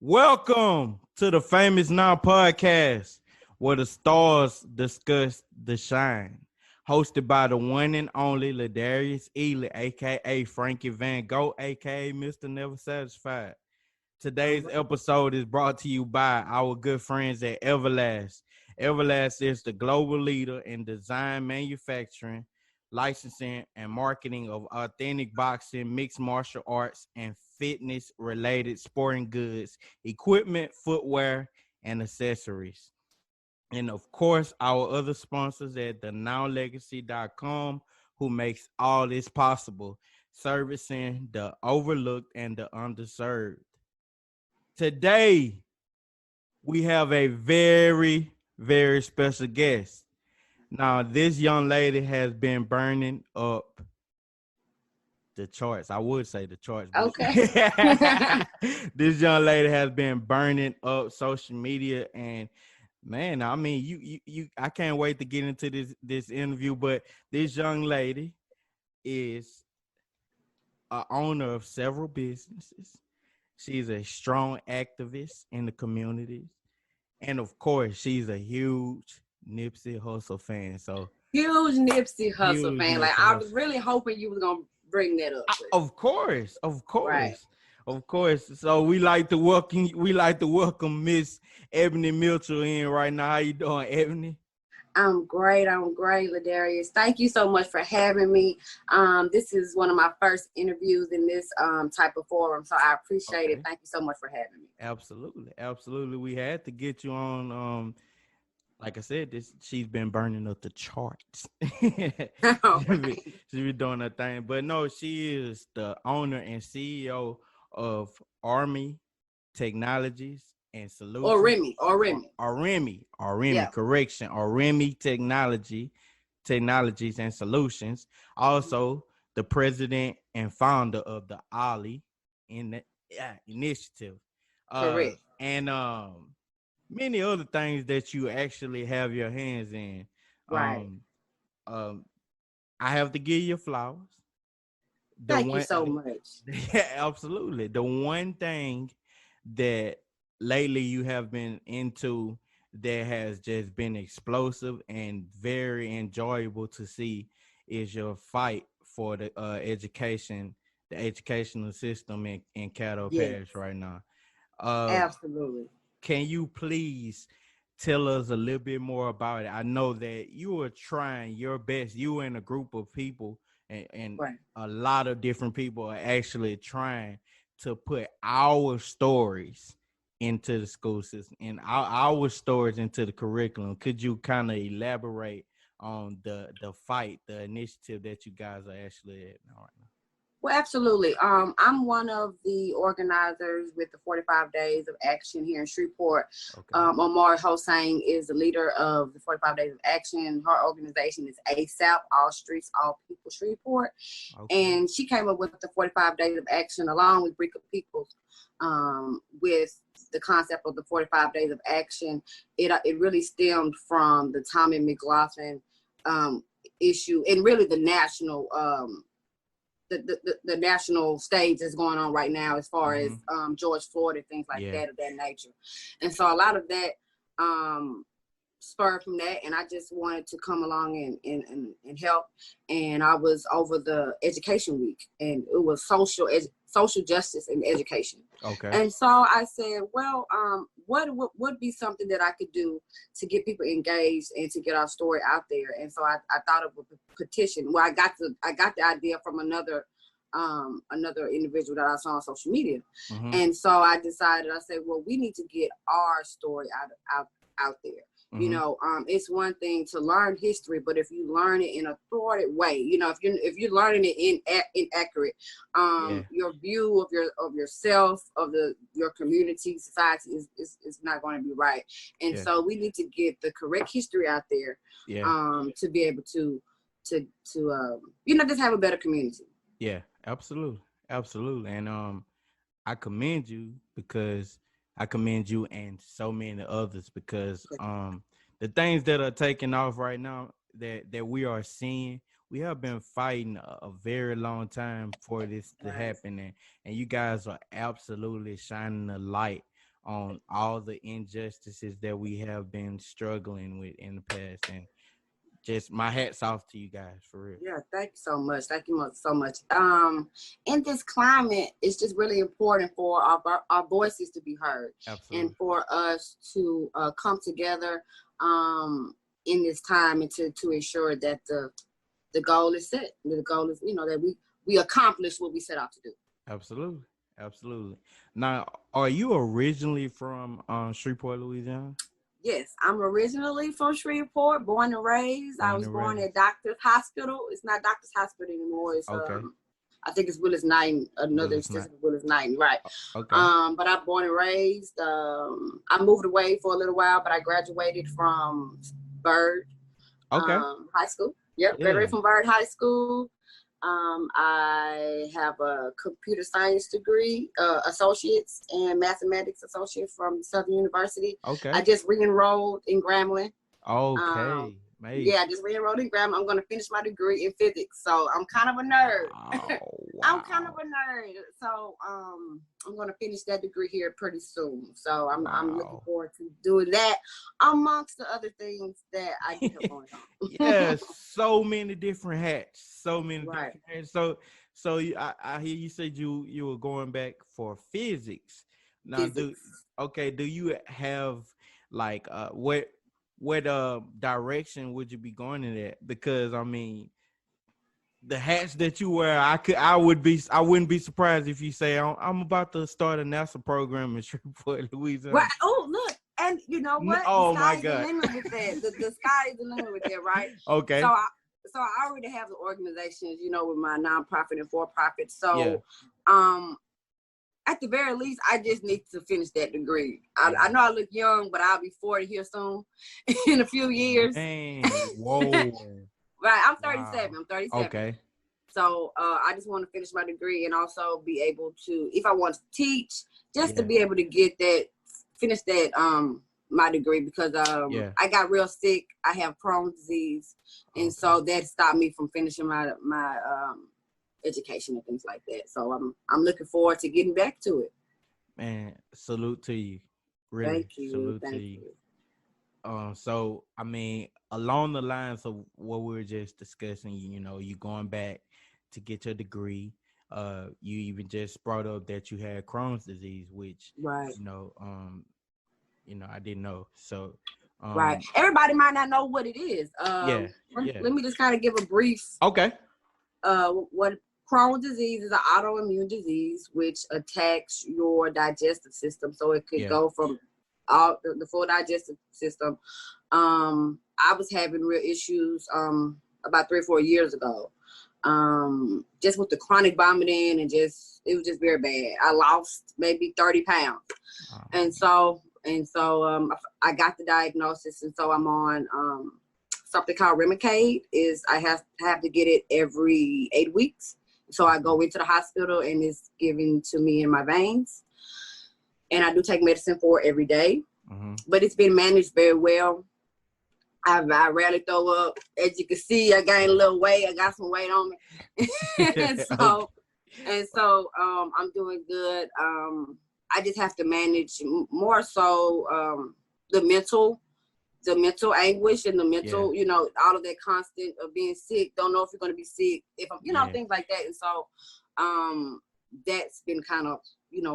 Welcome to the Famous Now podcast, where the stars discuss the shine. Hosted by the one and only Ladarius Ely, aka Frankie Van Gogh, aka Mr. Never Satisfied. Today's episode is brought to you by our good friends at Everlast. Everlast is the global leader in design, manufacturing, licensing, and marketing of authentic boxing, mixed martial arts, and fitness related sporting goods, equipment, footwear, and accessories. And of course, our other sponsors at the nowlegacy.com who makes all this possible, servicing the overlooked and the underserved. Today, we have a very, very special guest. Now, this young lady has been burning up the charts. I would say the charts, but Okay. this young lady has been burning up social media. And man, I mean, you I can't wait to get into this interview. But this young lady is a owner of several businesses. She's a strong activist in the community. And of course, she's a huge Nipsey Hussle fan. So Huge Nipsey Hussle huge fan. Like Nipsey I was Hussle. really hoping you was gonna bring that up. Of course, of Right. course, of course. So we like to welcome Miss Ebony Mitchell in right now. How you doing, Ebony? I'm great. I'm great, Ladarius. Thank you so much for having me. This is one of my first interviews in this type of forum, so I appreciate it. Okay. Thank you so much for having me. Absolutely, absolutely. We had to get you on. Like I said, this she's been burning up the charts. she, All be, right. she be doing her thing, but no, she is the owner and CEO of ORMi Technologies and Or Solutions. Remy. Or Remy. ORMi, Yeah. correction, ORMi Technologies and Solutions. Also, the president and founder of the OLLIE in the initiative. Correct. And many other things that you actually have your hands in. Right. Um, um, I have to give you flowers. The Thank you one, so much. yeah, absolutely. The one thing that lately you have been into that has just been explosive and very enjoyable to see is your fight for the the educational system in Caddo Yes. Parish right now. Uh, Absolutely. can you please tell us a little bit more about it? I know that you are trying your best. You and a group of people and Right. a lot of different people are actually trying to put our stories into the school system and our stories into the curriculum. Could you kind of elaborate on the fight, the initiative that you guys are actually at now right Well, absolutely. I'm one of the organizers with the 45 Days of Action here in Shreveport. now? Okay. Omar Hossein is the leader of the 45 Days of Action. Her organization is ASAP, All Streets, All People Shreveport. Okay. And she came up with the 45 Days of Action along with Brick of Peoples with the concept of the 45 Days of Action. It really stemmed from the Tommy McLaughlin issue and really the national the national stage that's going on right now as far as George Floyd and things like Yeah. that of that nature. And so a lot of that spurred from that, and I just wanted to come along and help. And I was over the education week, and it was social justice and education. Okay. And so I said, well, what would be something that I could do to get people engaged and to get our story out there? And so I thought of a petition. Well, I got the idea from another individual that I saw on social media. Mm-hmm. And so I decided, I said, well, we need to get our story out there. Mm-hmm. You know, it's one thing to learn history, but if you learn it in a thwarted way, you know, if you're learning it inaccurate, Yeah. your view of yourself, of your community, society is not going to be right. And Yeah. so we need to get the correct history out there, Yeah. to be able to you know, just have a better community. Yeah, absolutely. Absolutely. And I commend you because I commend you and so many others because the things that are taking off right now that we are seeing, we have been fighting a very long time for this to Right. happen, and you guys are absolutely shining a light on all the injustices that we have been struggling with in the past. And just my hat's off to you guys, for real. Yeah, thank you so much. Thank you so much. In this climate, it's just really important for our voices to be heard. Absolutely. And for us to come together in this time, and to ensure that the goal is set. The goal is, that we accomplish what we set out to do. Absolutely. Absolutely. Now, are you originally from Shreveport, Louisiana? Yes, I'm originally from Shreveport, born and raised. I was born at Doctor's Hospital. It's not Doctor's Hospital anymore. It's okay. I think it's Willis Knighton, another extension of Willis Knighton, right? Okay. But I'm born and raised. I moved away for a little while, but I graduated from Byrd High School. Yep, graduated from Byrd High School. I have a computer science degree, associates and mathematics associate from Southern University. Okay. I just re-enrolled in Grambling. Okay. Yeah, I just re-enrolled in Grambling. I'm going to finish my degree in physics. So I'm kind of a nerd. Oh, wow. I'm kind of a nerd. So I'm going to finish that degree here pretty soon. So I'm looking forward to doing that amongst the other things that I do have going on. Yeah, so many different hats. So many right. different hats. So I hear you said you were going back for physics. Now, do you have like what direction would you be going in that? Because I mean, the hats that you wear, I wouldn't be surprised if you say I'm about to start a NASA program in Shreveport, Louisiana. Right. Oh, look, and you know what? Oh the my sky God! Is the limit with that. The sky is the limit with that, right? Okay. So I already have the organizations, with my nonprofit and for-profit. So, at the very least, I just need to finish that degree. I know I look young, but I'll be 40 here soon, in a few years. Man, whoa. Right, I'm 37. Wow. I'm 37. Okay. So I just want to finish my degree and also be able to, if I want to teach, just to be able to finish that my degree, because I got real sick. I have Crohn's disease, and so that stopped me from finishing my education and things like that. So I'm looking forward to getting back to it. Man, salute to you. Really, thank you. Salute to you. So I mean, along the lines of what we were just discussing, you going back to get your degree. You even just brought up that you had Crohn's disease, which right. I didn't know. So right. Everybody might not know what it is. Let me just kind of give a brief. Okay. What Crohn's disease is, an autoimmune disease which attacks your digestive system. So it could go from all the full digestive system. I was having real issues about 3 or 4 years ago. Just with the chronic vomiting, and it was just very bad. I lost maybe 30 pounds. And so I got the diagnosis, and so I'm on something called Remicade. I have to get it every 8 weeks. So I go into the hospital and it's given to me in my veins. And I do take medicine for it every day. Mm-hmm. But it's been managed very well. I rarely throw up. As you can see, I gained a little weight. I got some weight on me. and so I'm doing good. I just have to manage more so the mental anguish and the mental, all of that constant of being sick, don't know if you're going to be sick, if I'm, things like that. And so that's been kind of,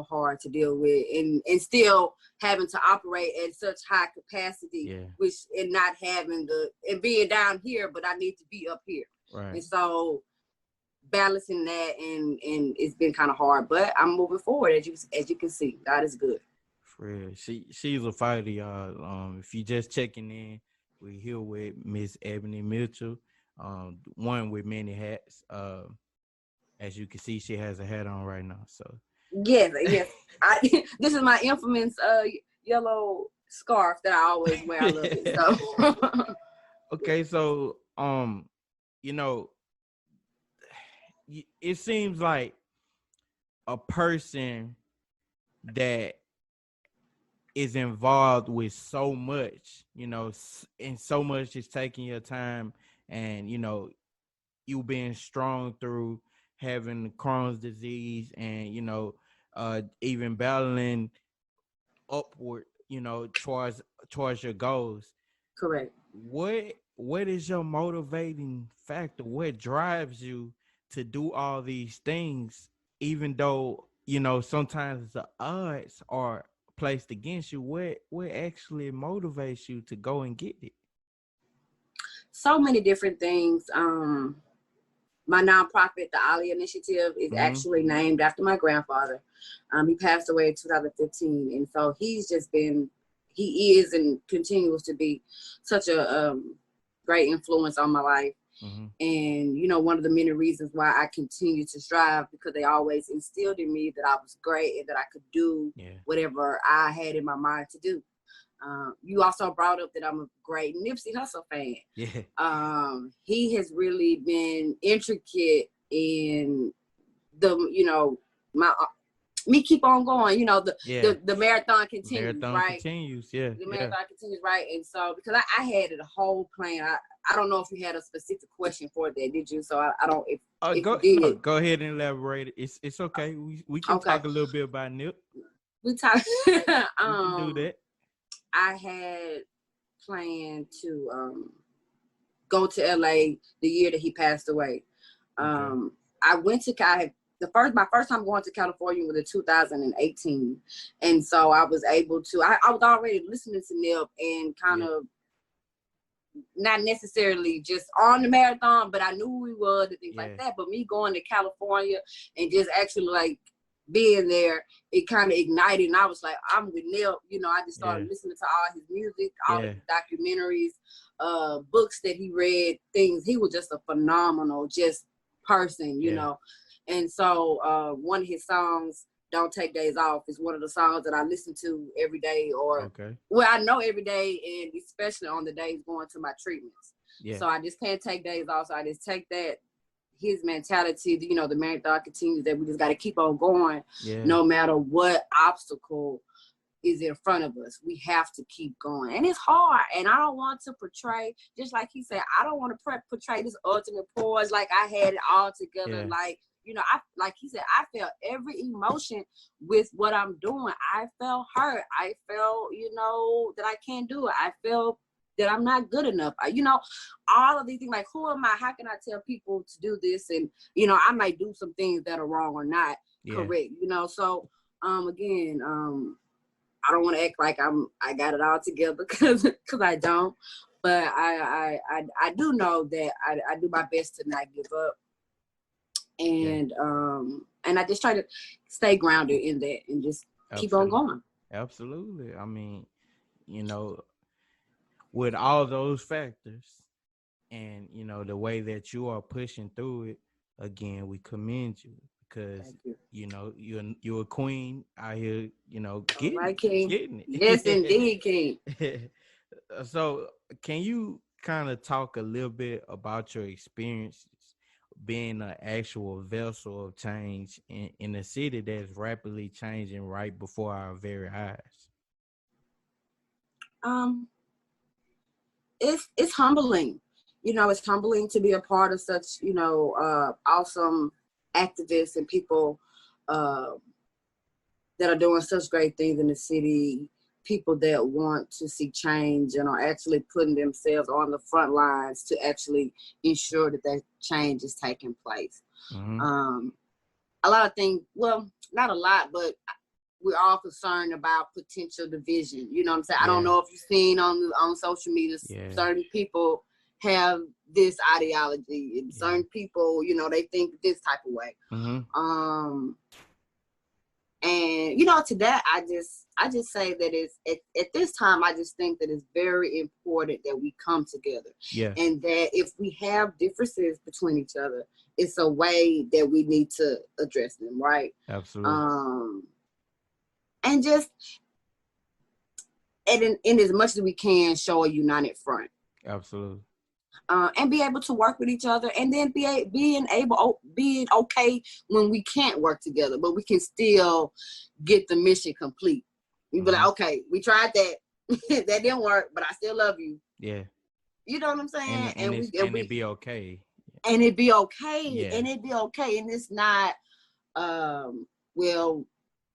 hard to deal with, and still having to operate at such high capacity, which, and not having and being down here, but I need to be up here. Right. And so balancing that, and it's been kind of hard, but I'm moving forward. As you can see, God is good. For real. She's a fighter, y'all. If you just checking in, we're here with Miss Ebony Mitchell, one with many hats. As you can see, she has a hat on right now. So yes. This is my infamous yellow scarf that I always wear. I love it. So okay, so it seems like a person that is involved with so much, and so much is taking your time, and you being strong through having Crohn's disease, and even battling upward, towards your goals. Correct. What is your motivating factor? What drives you to do all these things, even though sometimes the odds are placed against you? What actually motivates you to go and get it? So many different things. My nonprofit, the OLLIE Initiative, is actually named after my grandfather. He passed away in 2015, and so he is and continues to be such a great influence on my life. And one of the many reasons why I continue to strive, because they always instilled in me that I was great and that I could do whatever I had in my mind to do. You also brought up that I'm a great Nipsey Hussle fan. Yeah. He has really been intricate in me keep on going. The marathon continues, right? The marathon continues, right? And so because I had a whole plan. I don't know if you had a specific question for that, did you? So I don't. If you did, go ahead and elaborate. It's okay. We can talk a little bit about Nip. We talk. We can do that. I had planned to go to LA the year that he passed away. I went to my first time going to California was in 2018, and so I was able to. I was already listening to Nip and kind of not necessarily just on the marathon, but I knew who he was and things like that. But me going to California and just actually like being there, it kind of ignited, and I was like, I'm with Nip. I just started listening to all his music, all his documentaries, books that he read, things. He was just a phenomenal person, And so one of his songs, Don't Take Days Off, is one of the songs that I listen to every day, I know every day, and especially on the days going to my treatments. So I just can't take days off. So I just take that, his mentality, the marathon continues, that we just got to keep on going no matter what obstacle is in front of us. We have to keep going, and it's hard, and I don't want to portray, just like he said, I don't want to portray this ultimate poise like I had it all together. Like like he said, I felt every emotion with what I'm doing. I felt hurt. I felt that I can't do it. I felt that I'm not good enough. All of these things, like, who am I? How can I tell people to do this? And, I might do some things that are wrong or not correct, So, again, I don't want to act like I got it all together because I don't. But I do know that I do my best to not give up. And I just try to stay grounded in that and just keep on going. Absolutely. I mean, with all those factors and the way that you are pushing through it, again, we commend you, because you're a queen out here, getting it. Yes, indeed, King. So can you kind of talk a little bit about your experiences being an actual vessel of change in a city that's rapidly changing right before our very eyes? It's humbling. It's humbling to be a part of such, awesome activists and people that are doing such great things in the city, people that want to see change and are actually putting themselves on the front lines to actually ensure that change is taking place. A lot of things, well, not a lot, but we're all concerned about potential division. You know what I'm saying? I don't know if you've seen on social media, certain people have this ideology, and certain people, they think this type of way. And to that, I just say that it's at this time, I just think that it's very important that we come together. And that if we have differences between each other, it's a way that we need to address them, right? Absolutely. And just in as much as we can, show a united front. Absolutely. And be able to work with each other, and then being okay when we can't work together, but we can still get the mission complete. We be like, okay, we tried that, that didn't work, but I still love you. Yeah. You know what I'm saying? And it'd be okay. And it'd be okay. And it'd be okay. And it's not, well,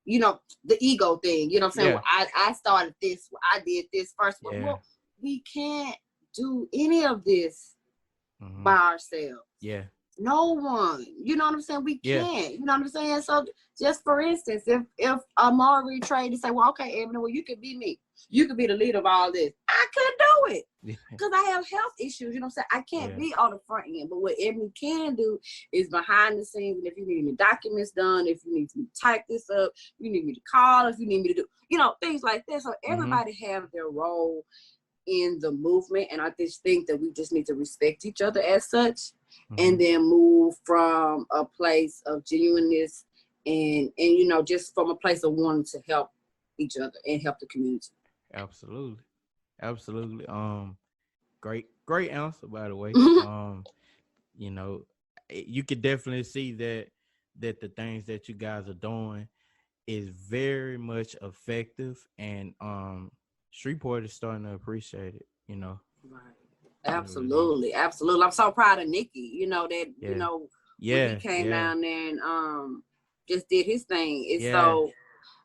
the ego thing. You know what I'm saying? Yeah. Well, I started this. I did this first. But Yeah. we can't do any of this by ourselves. Yeah. No one. You know what I'm saying? We Yeah. can't. You know what I'm saying? So just for instance, if Amari tried to say, well, okay, Ebony, well, you could be me. You could be the leader of all this. I couldn't do it. Because I have health issues. You know what I'm saying? I can't be on the front end. But what Ebony can do is behind the scenes. And if you need any documents done, if you need to type this up, you need me to call, if you need me to do, things like that. So everybody have their role in the movement. And I just think that we just need to respect each other as such. And then move from a place of genuineness and just from a place of wanting to help each other and help the community. Absolutely. Great answer, by the way. You could definitely see that the things that you guys are doing is very much effective, and Shreveport is starting to appreciate it, Right. Absolutely. I'm so proud of Nikki, when he came down there and just did his thing.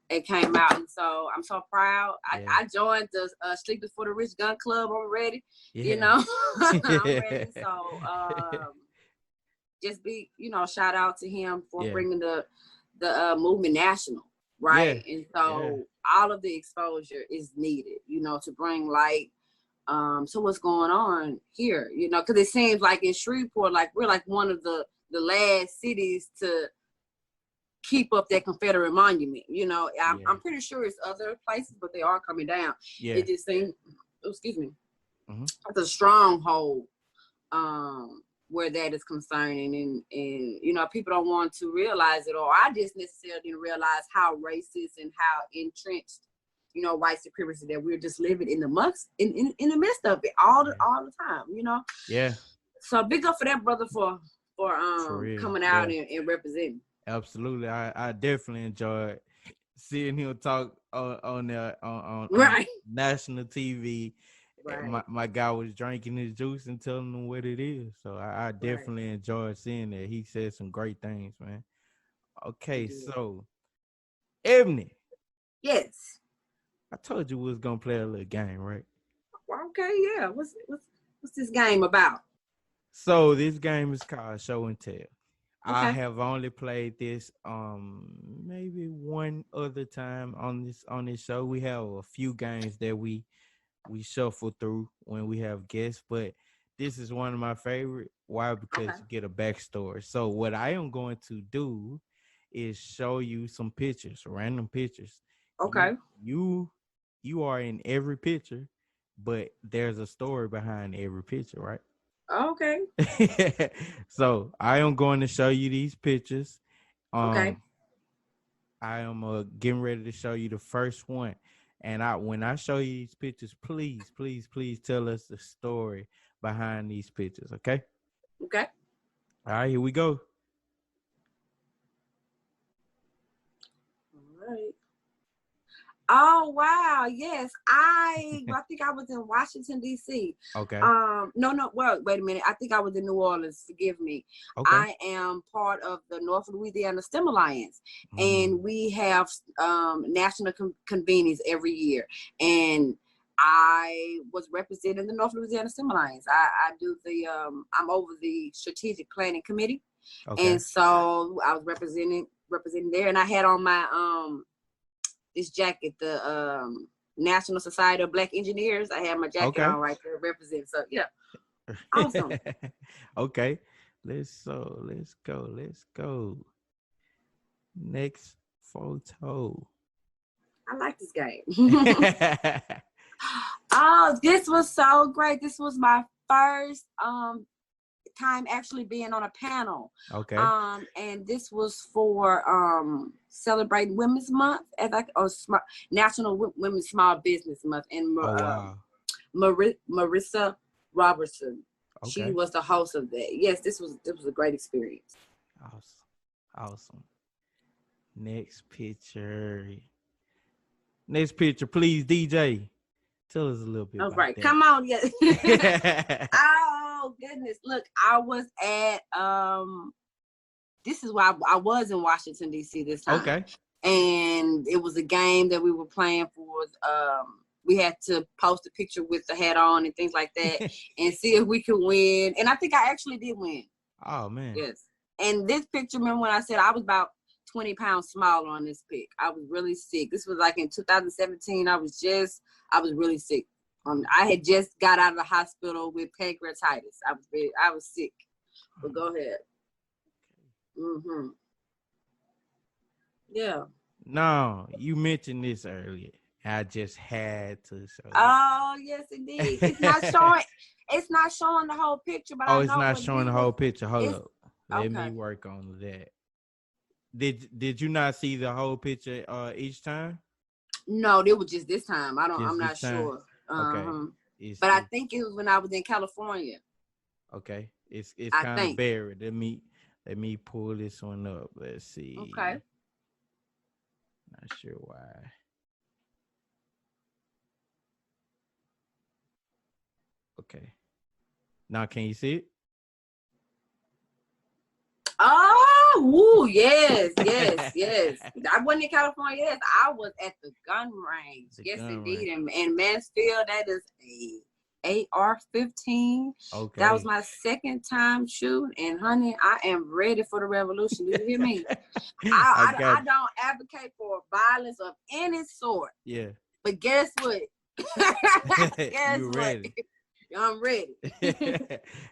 It came out, and so I'm so proud. I joined the Sleep Before the Rich Gun Club. I'm ready. I'm ready. So just be, shout out to him for bringing the movement national, right? And so all of the exposure is needed, to bring light to what's going on here, because it seems like in Shreveport, like we're like one of the last cities to keep up that Confederate monument. I'm pretty sure it's other places, but they are coming down. It just seems, excuse me, it's a stronghold where that is concerning, and people don't want to realize it, or I just necessarily didn't realize how racist and how entrenched white supremacy that we're just living in the midst of it all the time. So big up for that brother for coming out and representing. Absolutely. I definitely enjoyed seeing him talk on national TV. Right. My guy was drinking his juice and telling him what it is. So I definitely enjoyed seeing that. He said some great things, man. Okay, so Ebony. Yes. I told you we was gonna play a little game, right? Okay, yeah. What's this game about? So this game is called Show and Tell. Okay. I have only played this maybe one other time on this show. We have a few games that we shuffle through when we have guests, but this is one of my favorite. Why? Because you get a backstory. So what I am going to do is show you some pictures, random pictures. Okay. You are in every picture, but there's a story behind every picture, right? Okay. So I am going to show you these pictures. Okay. I am getting ready to show you the first one. And when I show you these pictures, please tell us the story behind these pictures, okay? Okay. All right, here we go. All right. Oh wow! Yes, I think I was in Washington D.C. Okay. No. Well, wait a minute. I think I was in New Orleans. Forgive me. Okay. I am part of the North Louisiana STEM Alliance, and we have national convenings every year. And I was representing the North Louisiana STEM Alliance. I do the I'm over the strategic planning committee, and so I was representing there, and I had on my this jacket, the National Society of Black Engineers. I have my jacket on right there, represent. So yeah, awesome. Okay, let's go. Next photo. I like this game. Oh, this was so great. This was my first time actually being on a panel. Okay. And this was for celebrating Women's Month National Women's Small Business Month. And Marissa Robertson, she was the host of that. Yes, this was a great experience. Awesome. Next picture, please, DJ. Tell us a little bit. All about right, that. Come on, yes. Oh goodness! Look, I was at this is why I was in Washington D.C. this time. Okay. and it was a game that we were playing for. We had to post a picture with the hat on and things like that, and see if we could win. And I think I actually did win. Oh man. Yes. And this picture, remember when I said I was about 20 pounds smaller on this pic? I was really sick. This was like in 2017. I was really sick. I had just got out of the hospital with pancreatitis. I was sick. But go ahead. Yeah. No, you mentioned this earlier. I just had to show you. Oh, yes, indeed. It's not showing the whole picture, but it's not showing the whole picture. Hold up. Let me work on that. Did you not see the whole picture each time? No, it was just this time. I'm not sure. Okay. But I think it was when I was in California. Okay. It's kind of buried. Let me pull this one up. Let's see. Okay. Not sure why. Okay. Now can you see it? Oh, woo, yes. I wasn't in California. Yes, I was at the gun range. Indeed. And Mansfield, that is a AR-15. Okay. That was my second time shooting. And honey, I am ready for the revolution. Did you hear me? I don't advocate for violence of any sort. Yeah. But guess what? You're ready. I'm ready.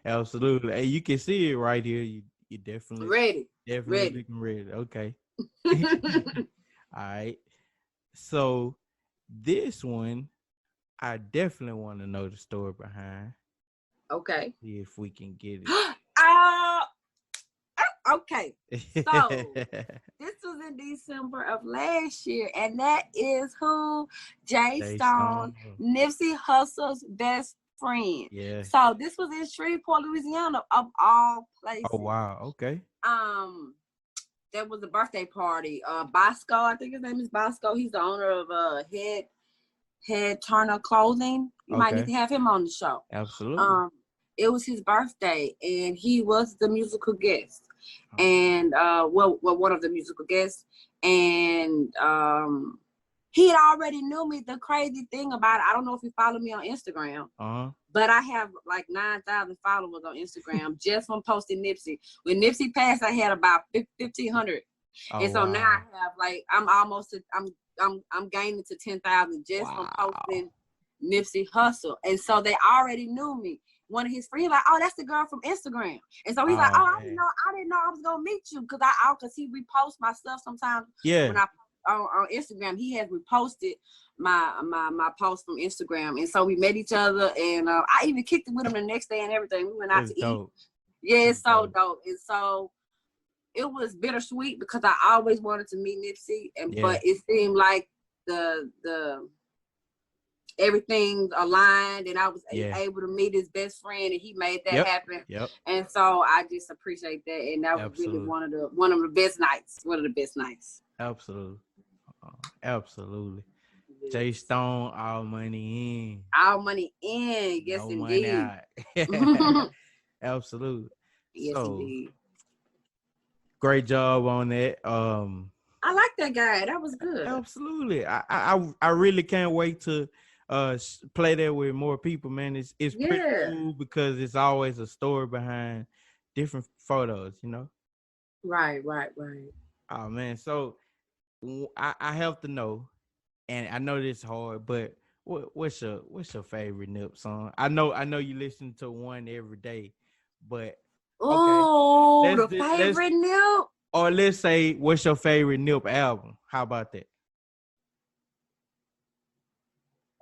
Absolutely. Hey, you can see it right here. You definitely ready. Definitely looking ready. Okay. All right. So this one, I definitely want to know the story behind. Okay. See if we can get it. Okay. So this was in December of last year, and that is who? Jay Stone, Nipsey Hussle's best friend. Yeah. So this was in Shreveport, Louisiana, of all places. Oh wow. Okay. There was a birthday party. Bosco, I think his name is Bosco. He's the owner of Head Turner Clothing. You might need to have him on the show. Absolutely. It was his birthday, and he was the musical guest, and one of the musical guests, and he had already knew me. The crazy thing about it, I don't know if he followed me on Instagram, but I have like 9,000 followers on Instagram just from posting Nipsey. When Nipsey passed, I had about 1,500, and so now I have like I'm gaining to 10,000 just from posting Nipsey Hussle, and so they already knew me. One of his friends like, oh, that's the girl from Instagram, and so he's like, oh, I didn't know I was gonna meet you because he reposts my stuff sometimes. Yeah. When I on Instagram, he has reposted my post from Instagram, and so we met each other, and I even kicked it with him the next day and everything. We went out to eat. Yeah, it's so dope, and so it was bittersweet because I always wanted to meet Nipsey, but it seemed like the everything aligned, and I was able to meet his best friend, and he made that happen. And so I just appreciate that, and that was really one of the best nights. Absolutely. Absolutely. Jay Stone, all money in. All money in, yes, no indeed. Money out. Absolutely. Yes, indeed. Great job on that. I like that guy. That was good. Absolutely. I really can't wait to play that with more people, man. It's pretty cool because it's always a story behind different photos, you know. Right. Oh man, so I have to know, and I know this is hard, but what's your favorite Nip song? I know you listen to one every day, but the favorite Nip. Or let's say, what's your favorite Nip album? How about that?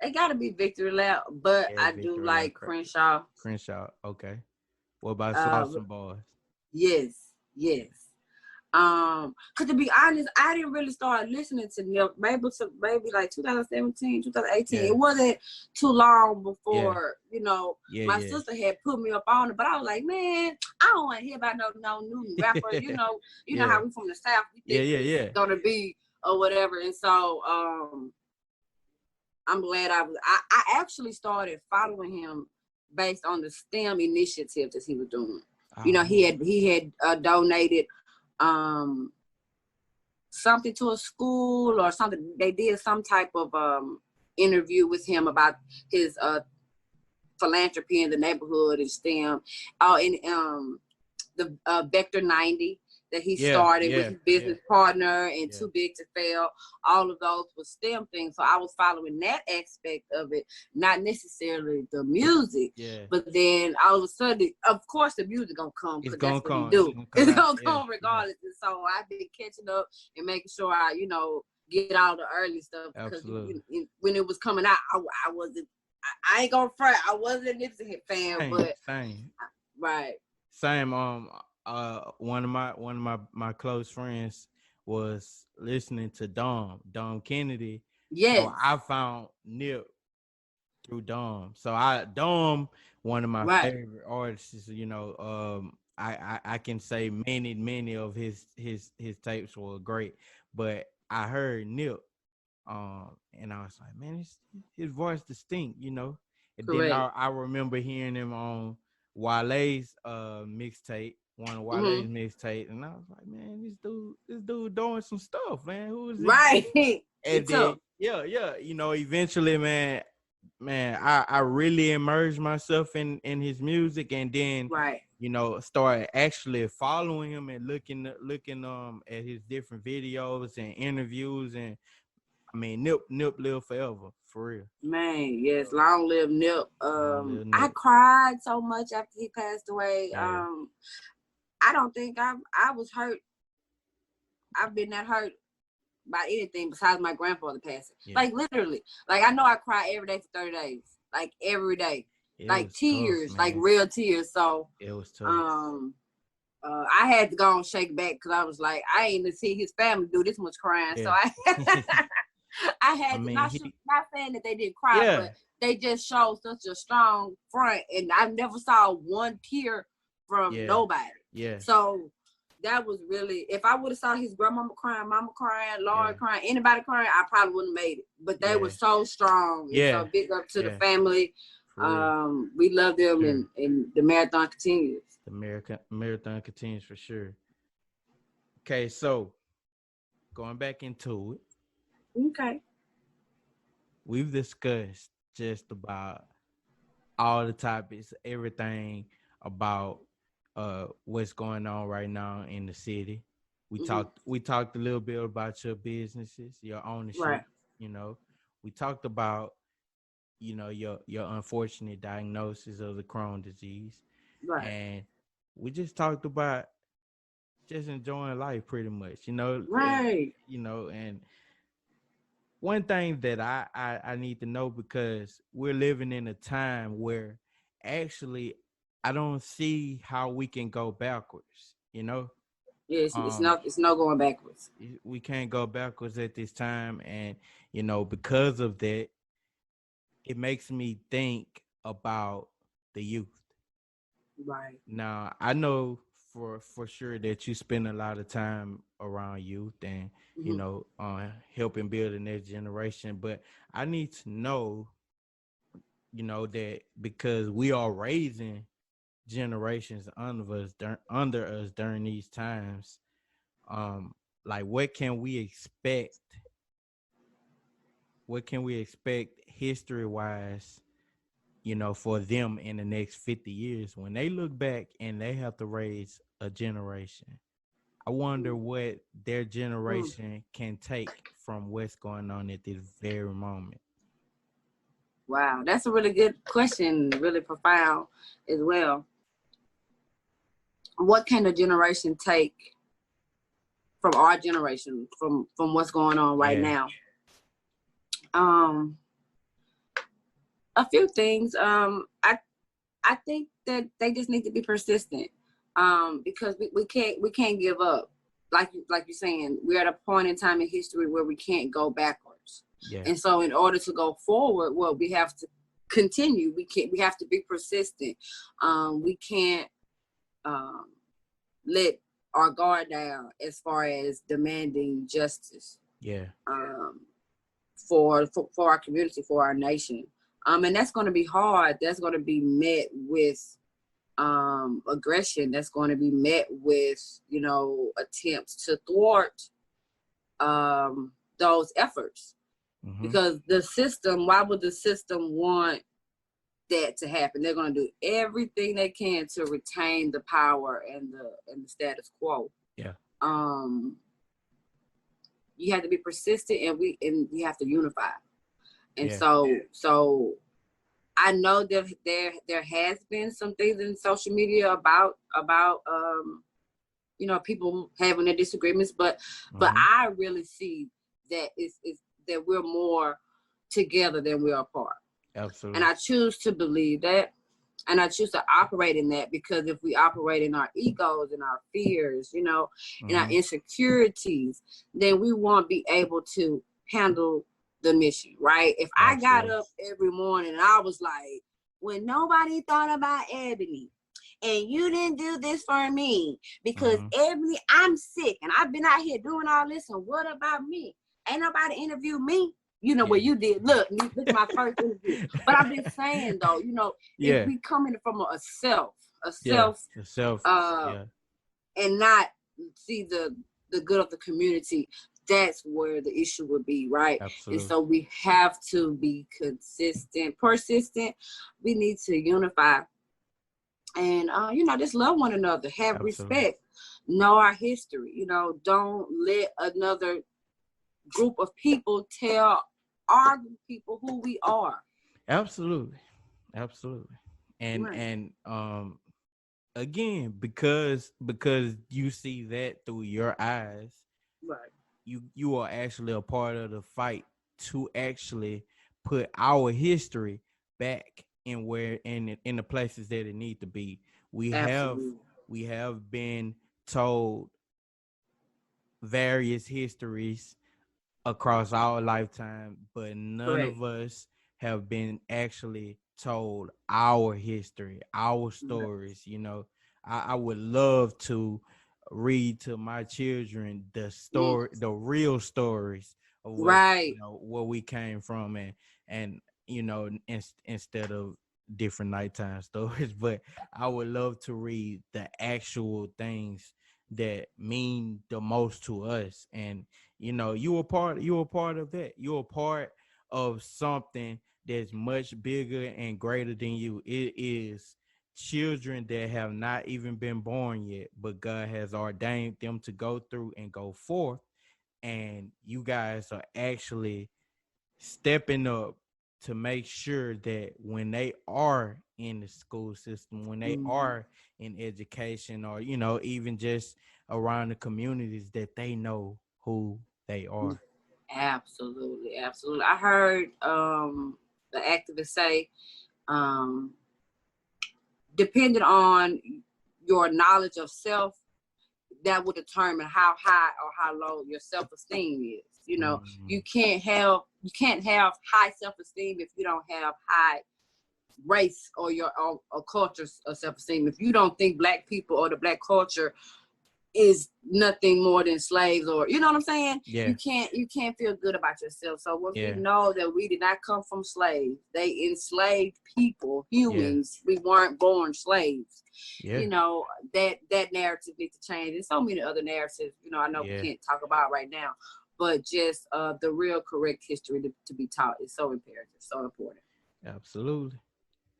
It gotta be Victory Lap, but I do like Crenshaw. Okay. What about Slops and Boys? Yes. Cause to be honest, I didn't really start listening to Nip maybe like 2017, 2018. It wasn't too long before, my sister had put me up on it, but I was like, man, I don't want to hear about no new rapper. you know how we from the South, we think it's gonna be or whatever. And so I'm glad I actually started following him based on the STEM initiative that he was doing. He had donated something to a school or something. They did some type of interview with him about his philanthropy in the neighborhood and STEM. The Vector 90 that he started with his business partner and Too Big to Fail. All of those were STEM things. So I was following that aspect of it, not necessarily the music. Yeah. But then all of a sudden, of course, the music gonna come because that's what he do. It's gonna come regardless. And so I've been catching up and making sure I, get all the early stuff. Because when it was coming out, I wasn't. I ain't gonna front. I wasn't a Nipsey fan, but same. Right. Same. One of my close friends was listening to Dom Kennedy. Yes. So I found Nip through Dom. So Dom, one of my favorite artists. I can say many of his tapes were great, but I heard Nip, and I was like, man, his voice distinct, And then I remember hearing him on Wale's mixtape, one of Wale's mixtape, and I was like, man, this dude doing some stuff, man. Who is it? Right. And then, eventually, man, I really immersed myself in his music, and then started actually following him and looking at his different videos and interviews, and I mean, Nip live forever, for real. Man, yes, long live Nip. I cried so much after he passed away. Yeah. I don't think I was hurt. I've been that hurt by anything besides my grandfather passing. Yeah. Like literally. Like I know I cry every day for 30 days. Like every day. Like tears, tough, like real tears. So it was tough. I had to go and shake back because I was like, I ain't to see his family do this much crying. Yeah. So I had not saying that they didn't cry, but they just showed such a strong front, and I never saw one tear from nobody. Yeah. So that was really, if I would have saw his grandmama crying, mama crying, Lauren crying, anybody crying, I probably wouldn't have made it. But they were so strong. Yeah. So big up to the family. We love them, and the marathon continues. The marathon continues for sure. Okay, so going back into it. Okay. We've discussed just about all the topics, everything about what's going on right now in the city. We talked a little bit about your businesses, your ownership. Right. We talked about your unfortunate diagnosis of the Crohn's disease. Right. And we just talked about just enjoying life pretty much, Right. And one thing that I need to know, because we're living in a time where actually I don't see how we can go backwards, Yeah, it's no going backwards. We can't go backwards at this time. And, because of that, it makes me think about the youth. Right. Now, I know for sure that you spend a lot of time around youth and, helping build the next generation. But I need to know, that because we are raising generations under us during these times, like what can we expect history-wise, for them in the next 50 years when they look back and they have to raise a generation? I wonder what their generation can take from what's going on at this very moment. Wow, that's a really good question, really profound as well. What can the generation take from our generation, from what's going on right now? A few things. I think that they just need to be persistent, because we can't give up. Like you're saying, we're at a point in time in history where we can't go backwards. Yeah. And so in order to go forward, well, we have to continue. We have to be persistent. We can't let our guard down as far as demanding justice. Yeah. For our community, for our nation. And that's going to be hard. That's going to be met with aggression. That's going to be met with, attempts to thwart those efforts. Because the system, why would the system want that to happen? They're going to do everything they can to retain the power and the status quo. Yeah. You have to be persistent, and you have to unify. And Yeah. so I know that there has been some things in social media about people having their disagreements, but I really see that it's that we're more together than we are apart. Absolutely. And I choose to believe that, and I choose to operate in that, because if we operate in our egos and our fears, and our insecurities, then we won't be able to handle the mission, right? If I got up every morning and I was like, when nobody thought about Ebony, and you didn't do this for me because Ebony, I'm sick and I've been out here doing all this, and what about me? Ain't nobody interview me. What you did. Look at my first interview. But I've been saying though, if we coming from a self, and not see the good of the community, that's where the issue would be, right? Absolutely. And so we have to be consistent, persistent. We need to unify and just love one another, have respect, know our history. Don't let another group of people tell our people who we are. Absolutely. And again, because you see that through your eyes, right? You are actually a part of the fight to actually put our history back in the places that it need to be. We have been told various histories across our lifetime, but none of us have been actually told our history, our stories. I would love to read to my children the story, the real stories of where we came from, and instead of different nighttime stories. But I would love to read the actual things that mean the most to us. And you're a part of that. You're a part of something that's much bigger and greater than you. It is children that have not even been born yet, but God has ordained them to go through and go forth. And you guys are actually stepping up to make sure that when they are in the school system, when they are in education, or even just around the communities, that they know who they are. Absolutely. I heard the activist say, depending on your knowledge of self, that will determine how high or how low your self-esteem is. You can't have high self-esteem if you don't have high race or your or culture of self-esteem. If you don't think Black people or the Black culture is nothing more than slaves, or you know what I'm saying? You can't feel good about yourself. So once we know that we did not come from slaves, they enslaved people, humans. We weren't born slaves. That narrative needs to change. There's so many other narratives, I know we can't talk about right now, but just the real correct history to be taught is so imperative, so important.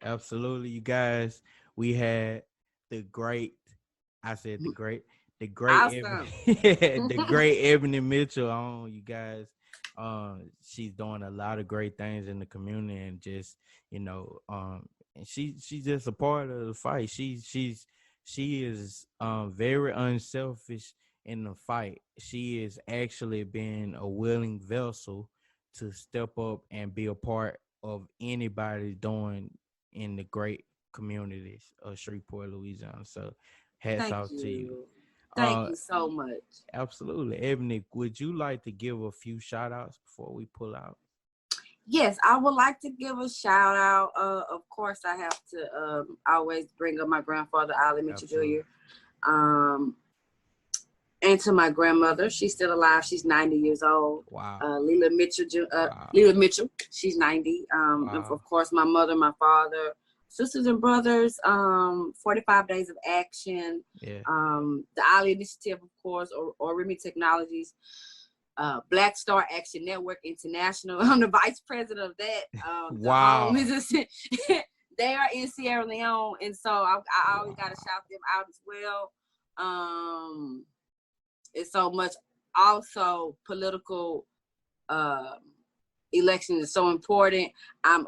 Absolutely. You guys, we had the great awesome. the great Ebony Mitchell on, you guys. She's doing a lot of great things in the community, and just and she's just a part of the fight. She is very unselfish in the fight. She is actually being a willing vessel to step up and be a part of anybody doing in the great communities of Shreveport, Louisiana. So hats off to you. Thank you so much. Absolutely. Ebony, would you like to give a few shout outs before we pull out? Yes, I would like to give a shout out. Of course, I have to always bring up my grandfather, OLLIE Mitchell Jr. And to my grandmother. She's still alive. She's 90 years old. Wow. Leela Mitchell, she's 90. Of course, my mother, my father, sisters and brothers, 45 Days of Action, the OLLIE Initiative, of course, OreMi Technologies, Black Star Action Network International. I'm the vice president of that. Wow. The home is they are in Sierra Leone, and so I always got to shout them out as well. It's so much. Also, political election is so important. I'm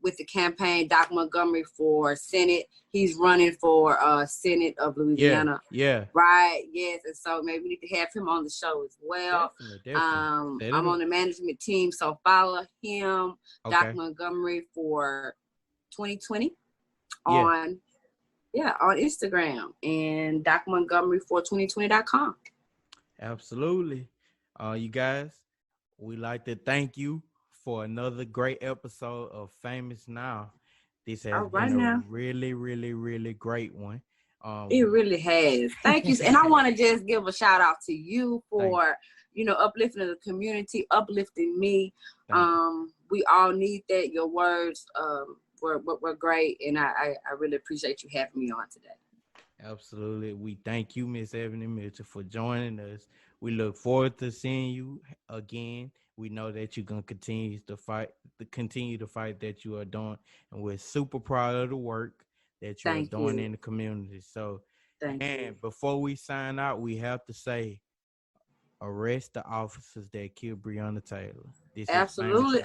with the campaign, Doc Montgomery for Senate. He's running for Senate of Louisiana. Yeah. Right. Yes. And so maybe we need to have him on the show as well. Definitely. I'm on the management team, so follow him, Okay. Doc Montgomery for 2020 on Instagram, and Doc Montgomery for 2020.com. Absolutely. You guys, we like to thank you for another great episode of Famous Now. This has been a really, really, really great one. It really has. Thank you. And I want to just give a shout out to you for, uplifting the community, uplifting me. We all need that. Your words were great. And I really appreciate you having me on today. Absolutely. We thank you, Miss Ebony Mitchell, for joining us. We look forward to seeing you again. We know that you're gonna continue the fight that you are doing, and we're super proud of the work that you are doing in the community. So, before we sign out, we have to say, arrest the officers that killed Breonna Taylor. This absolutely,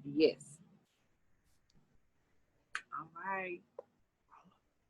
yes. All right.